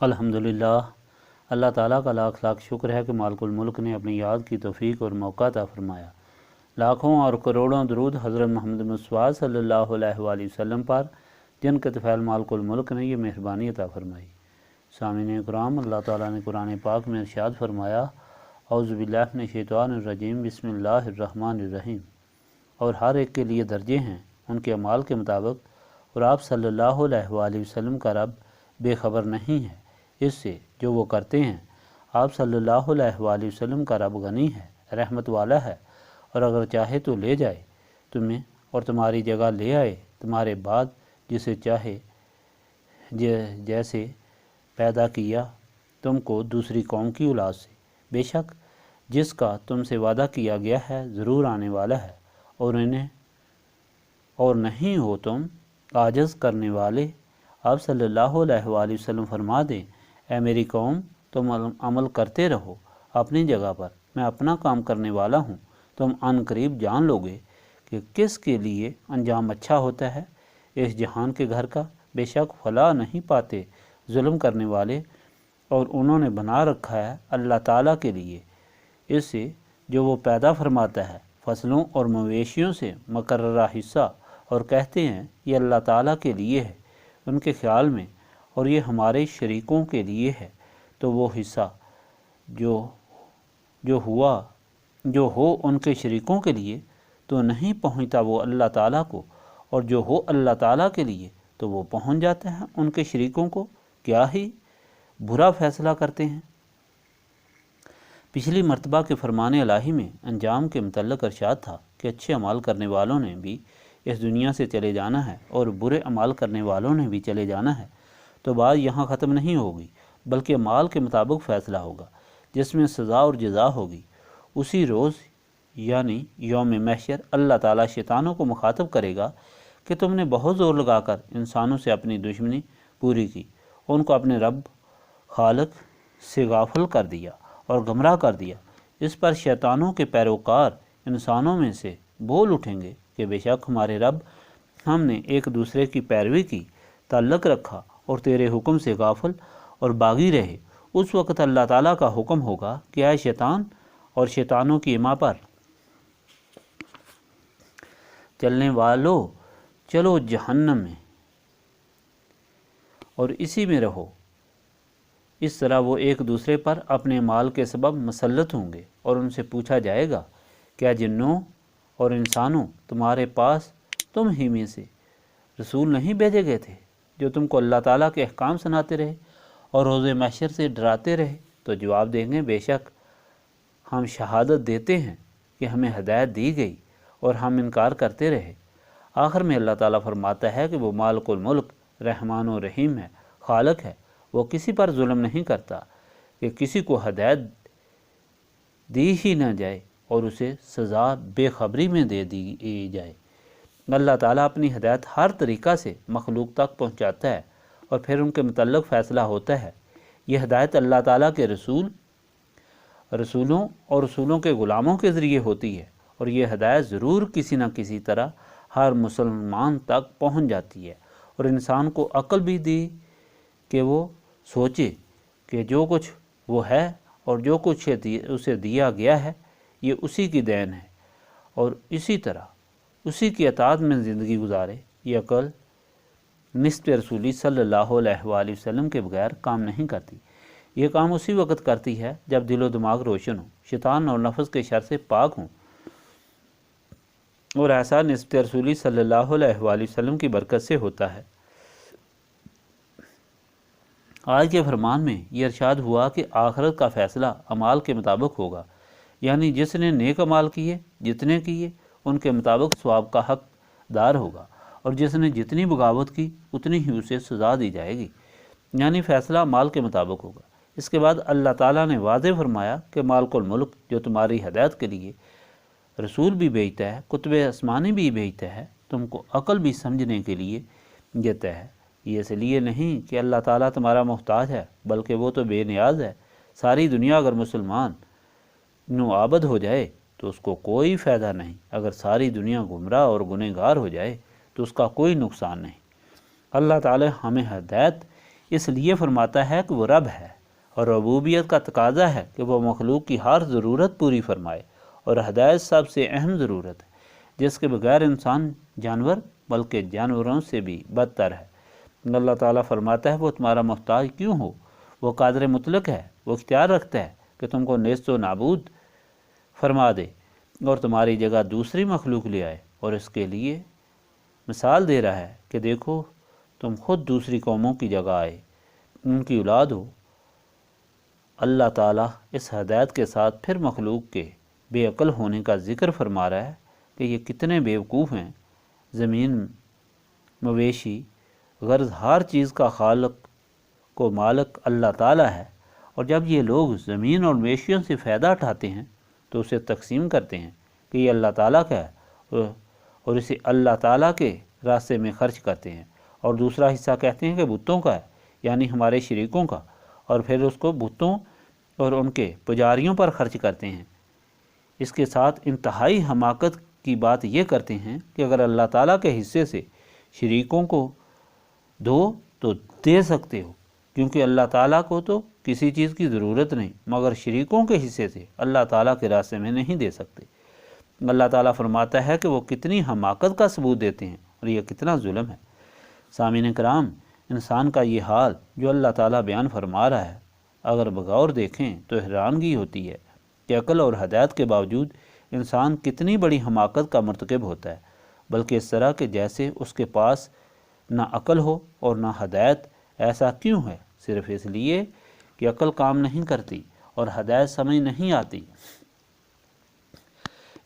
الحمدللہ، اللہ تعالیٰ کا لاکھ لاکھ شکر ہے کہ مالک الملک نے اپنی یاد کی توفیق اور موقع عطا فرمایا۔ لاکھوں اور کروڑوں درود حضرت محمد مصطفیٰ صلی اللہ علیہ وآلہ وسلم پر، جن کے طفیل مالک الملک نے یہ مہربانی عطا فرمائی۔ سامعین اکرام، اللہ تعالیٰ نے قرآن پاک میں ارشاد فرمایا، اعوذ باللہ من الشیطان الرجیم، بسم اللہ الرحمن الرحیم۔ اور ہر ایک کے لیے درجے ہیں ان کے اعمال کے مطابق، اور آپ صلی اللہ علیہ وآلہ وسلم کا رب بے خبر نہیں ہے اس سے جو وہ کرتے ہیں۔ آپ صلی اللہ علیہ وآلہ وسلم کا رب غنی ہے، رحمت والا ہے، اور اگر چاہے تو لے جائے تمہیں اور تمہاری جگہ لے آئے تمہارے بعد جسے چاہے، جیسے پیدا کیا تم کو دوسری قوم کی اولاد سے، بے شک جس کا تم سے وعدہ کیا گیا ہے ضرور آنے والا ہے، اور نہیں ہو تم عاجز کرنے والے۔ آپ صلی اللہ علیہ وآلہ وسلم فرما دیں، اے میری قوم، تم عمل کرتے رہو اپنی جگہ پر، میں اپنا کام کرنے والا ہوں، تم عن قریب جان لوگے کہ کس کے لیے انجام اچھا ہوتا ہے اس جہان کے گھر کا۔ بے شک فلاح نہیں پاتے ظلم کرنے والے، اور انہوں نے بنا رکھا ہے اللہ تعالیٰ کے لیے اس سے جو وہ پیدا فرماتا ہے فصلوں اور مویشیوں سے مقررہ حصہ، اور کہتے ہیں یہ اللہ تعالیٰ کے لیے ہے ان کے خیال میں، اور یہ ہمارے شریکوں کے لیے ہے، تو وہ حصہ جو ہو ان کے شریکوں کے لیے تو نہیں پہنچتا وہ اللہ تعالیٰ کو، اور جو ہو اللہ تعالیٰ کے لیے تو وہ پہنچ جاتا ہے ان کے شریکوں کو۔ کیا ہی برا فیصلہ کرتے ہیں۔ پچھلی مرتبہ کے فرمان الہی میں انجام کے متعلق ارشاد تھا کہ اچھے عمال کرنے والوں نے بھی اس دنیا سے چلے جانا ہے اور برے عمال کرنے والوں نے بھی چلے جانا ہے۔ تو بات یہاں ختم نہیں ہوگی، بلکہ اعمال کے مطابق فیصلہ ہوگا جس میں سزا اور جزا ہوگی۔ اسی روز یعنی یوم محشر اللہ تعالیٰ شیطانوں کو مخاطب کرے گا کہ تم نے بہت زور لگا کر انسانوں سے اپنی دشمنی پوری کی، ان کو اپنے رب خالق سے غافل کر دیا اور گمراہ کر دیا۔ اس پر شیطانوں کے پیروکار انسانوں میں سے بول اٹھیں گے کہ بے شک ہمارے رب، ہم نے ایک دوسرے کی پیروی کی، تعلق رکھا اور تیرے حکم سے غافل اور باغی رہے۔ اس وقت اللہ تعالیٰ کا حکم ہوگا کہ اے شیطان اور شیطانوں کی اماں پر چلنے والو، چلو جہنم میں اور اسی میں رہو۔ اس طرح وہ ایک دوسرے پر اپنے مال کے سبب مسلط ہوں گے، اور ان سے پوچھا جائے گا، کیا جنوں اور انسانوں تمہارے پاس تم ہی میں سے رسول نہیں بھیجے گئے تھے جو تم کو اللہ تعالیٰ کے احکام سناتے رہے اور روز محشر سے ڈراتے رہے؟ تو جواب دیں گے، بے شک ہم شہادت دیتے ہیں کہ ہمیں ہدایت دی گئی اور ہم انکار کرتے رہے۔ آخر میں اللہ تعالیٰ فرماتا ہے کہ وہ مالک الملک رحمان و رحیم ہے، خالق ہے، وہ کسی پر ظلم نہیں کرتا کہ کسی کو ہدایت دی ہی نہ جائے اور اسے سزا بے خبری میں دے دی جائے۔ اللہ تعالیٰ اپنی ہدایت ہر طریقہ سے مخلوق تک پہنچاتا ہے اور پھر ان کے متعلق فیصلہ ہوتا ہے۔ یہ ہدایت اللہ تعالیٰ کے رسولوں اور رسولوں کے غلاموں کے ذریعے ہوتی ہے، اور یہ ہدایت ضرور کسی نہ کسی طرح ہر مسلمان تک پہنچ جاتی ہے، اور انسان کو عقل بھی دی کہ وہ سوچے کہ جو کچھ وہ ہے اور جو کچھ اسے دیا گیا ہے یہ اسی کی دین ہے، اور اسی طرح اسی کی اطاعت میں زندگی گزارے۔ یہ عقل نسبت رسولی صلی اللہ علیہ وآلہ وسلم کے بغیر کام نہیں کرتی۔ یہ کام اسی وقت کرتی ہے جب دل و دماغ روشن ہو، شیطان اور نفس کے شر سے پاک ہوں، اور ایسا نسبت رسولی صلی اللہ علیہ وآلہ وسلم کی برکت سے ہوتا ہے۔ آج کے فرمان میں یہ ارشاد ہوا کہ آخرت کا فیصلہ اعمال کے مطابق ہوگا، یعنی جس نے نیک اعمال کیے جتنے کیے ان کے مطابق ثواب کا حق دار ہوگا، اور جس نے جتنی بغاوت کی اتنی ہی اسے سزا دی جائے گی، یعنی فیصلہ مال کے مطابق ہوگا۔ اس کے بعد اللہ تعالیٰ نے واضح فرمایا کہ مالک الملک جو تمہاری ہدایت کے لیے رسول بھی بھیجتا ہے، کتب آسمانی بھی بھیجتا ہے، تم کو عقل بھی سمجھنے کے لیے دیتا ہے۔ یہ اس لیے نہیں کہ اللہ تعالیٰ تمہارا محتاج ہے، بلکہ وہ تو بے نیاز ہے۔ ساری دنیا اگر مسلمان عابد ہو جائے تو اس کو کوئی فائدہ نہیں، اگر ساری دنیا گمراہ اور گنہگار ہو جائے تو اس کا کوئی نقصان نہیں۔ اللہ تعالیٰ ہمیں ہدایت اس لیے فرماتا ہے کہ وہ رب ہے، اور ربوبیت کا تقاضا ہے کہ وہ مخلوق کی ہر ضرورت پوری فرمائے، اور ہدایت سب سے اہم ضرورت ہے جس کے بغیر انسان جانور بلکہ جانوروں سے بھی بدتر ہے۔ اللہ تعالیٰ فرماتا ہے وہ تمہارا محتاج کیوں ہو، وہ قادر مطلق ہے، وہ اختیار رکھتا ہے کہ تم کو نیست و نابود فرما دے اور تمہاری جگہ دوسری مخلوق لے آئے، اور اس کے لیے مثال دے رہا ہے کہ دیکھو تم خود دوسری قوموں کی جگہ آئے، ان کی اولاد ہو۔ اللہ تعالیٰ اس ہدایت کے ساتھ پھر مخلوق کے بے عقل ہونے کا ذکر فرما رہا ہے کہ یہ کتنے بیوقوف ہیں۔ زمین، مویشی، غرض ہر چیز کا خالق کو مالک اللہ تعالیٰ ہے، اور جب یہ لوگ زمین اور مویشیوں سے فائدہ اٹھاتے ہیں تو اسے تقسیم کرتے ہیں کہ یہ اللہ تعالیٰ کا ہے، اور اسے اللہ تعالیٰ کے راستے میں خرچ کرتے ہیں، اور دوسرا حصہ کہتے ہیں کہ بتوں کا ہے، یعنی ہمارے شریکوں کا، اور پھر اس کو بتوں اور ان کے پجاریوں پر خرچ کرتے ہیں۔ اس کے ساتھ انتہائی حماقت کی بات یہ کرتے ہیں کہ اگر اللہ تعالیٰ کے حصے سے شریکوں کو دو تو دے سکتے ہو، کیونکہ اللہ تعالیٰ کو تو کسی چیز کی ضرورت نہیں، مگر شریکوں کے حصے سے اللہ تعالیٰ کے راستے میں نہیں دے سکتے۔ اللہ تعالیٰ فرماتا ہے کہ وہ کتنی حماقت کا ثبوت دیتے ہیں اور یہ کتنا ظلم ہے۔ سامعین کرام، انسان کا یہ حال جو اللہ تعالیٰ بیان فرما رہا ہے، اگر بغور دیکھیں تو حیرانگی ہوتی ہے کہ عقل اور ہدایت کے باوجود انسان کتنی بڑی حماقت کا مرتکب ہوتا ہے، بلکہ اس طرح کہ جیسے اس کے پاس نہ عقل ہو اور نہ ہدایت۔ ایسا کیوں ہے؟ صرف اس لیے کہ عقل کام نہیں کرتی اور ہدایت سمجھ نہیں آتی۔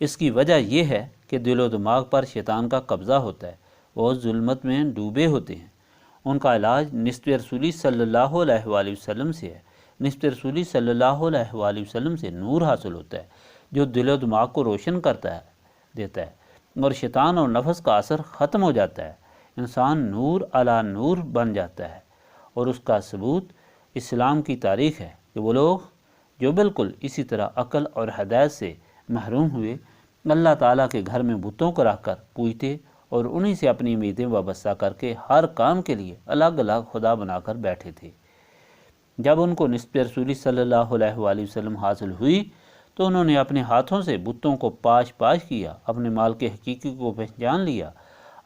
اس کی وجہ یہ ہے کہ دل و دماغ پر شیطان کا قبضہ ہوتا ہے، وہ ظلمت میں ڈوبے ہوتے ہیں۔ ان کا علاج نسبت رسولی صلی اللہ علیہ وآلہ وسلم سے ہے۔ نسبت رسولی صلی اللہ علیہ وآلہ وسلم سے نور حاصل ہوتا ہے جو دل و دماغ کو روشن دیتا ہے، اور شیطان اور نفس کا اثر ختم ہو جاتا ہے۔ انسان نور علی نور بن جاتا ہے، اور اس کا ثبوت اسلام کی تاریخ ہے کہ وہ لوگ جو بالکل اسی طرح عقل اور ہدایت سے محروم ہوئے، اللہ تعالیٰ کے گھر میں بتوں کو رکھ کر پوجتے اور انہی سے اپنی امیدیں وابستہ کر کے ہر کام کے لیے الگ الگ خدا بنا کر بیٹھے تھے۔ جب ان کو نسبت رسولی صلی اللہ علیہ وآلہ وسلم حاصل ہوئی تو انہوں نے اپنے ہاتھوں سے بتوں کو پاش کیا، اپنے مال کے حقیقی کو پہچان لیا،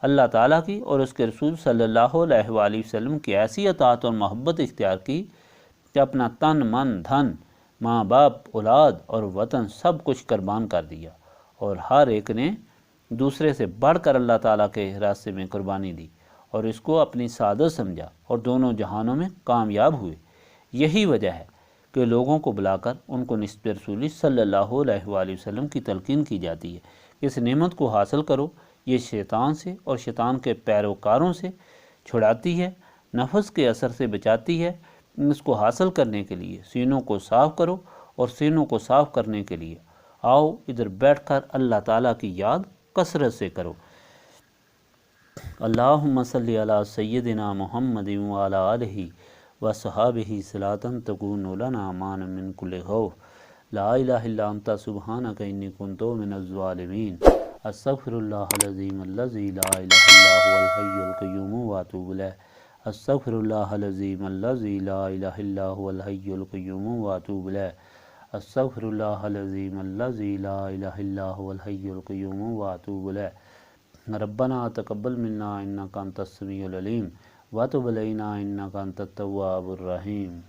اللہ تعالیٰ کی اور اس کے رسول صلی اللہ علیہ وآلہ وسلم کی ایسی اطاعت اور محبت اختیار کی کہ اپنا تن، من، دھن، ماں باپ، اولاد اور وطن سب کچھ قربان کر دیا، اور ہر ایک نے دوسرے سے بڑھ کر اللہ تعالیٰ کے راستے میں قربانی دی اور اس کو اپنی سعادت سمجھا، اور دونوں جہانوں میں کامیاب ہوئے۔ یہی وجہ ہے کہ لوگوں کو بلا کر ان کو نسبت رسولی صلی اللہ علیہ وآلہ وسلم کی تلقین کی جاتی ہے۔ اس نعمت کو حاصل کرو، یہ شیطان سے اور شیطان کے پیروکاروں سے چھڑاتی ہے، نفس کے اثر سے بچاتی ہے۔ اس کو حاصل کرنے کے لیے سینوں کو صاف کرو، اور سینوں کو صاف کرنے کے لیے آؤ ادھر بیٹھ کر اللہ تعالیٰ کی یاد کثرت سے کرو۔ اللہم صلی علی سیدنا محمد وعلی آلہ وصحابہ صلاۃ تکون لنا مانا من کل خوف، لا الہ الا انت سبحانک انی کنت من الظالمین، استغفر اللہ العظیم الذی لا الہ الا هو الحی القیوم واتوب الیہ، استغفر اللہ العظیم الذی لا الہ الا هو الحی القیوم واتوب الیہ، استغفر اللہ العظیم الذی لا الہ الا هو الحی القیوم واتوب الیہ۔ ربنا تقبل منا انک انت السمیع العلیم وتب علینا انک انت التواب الرحیم۔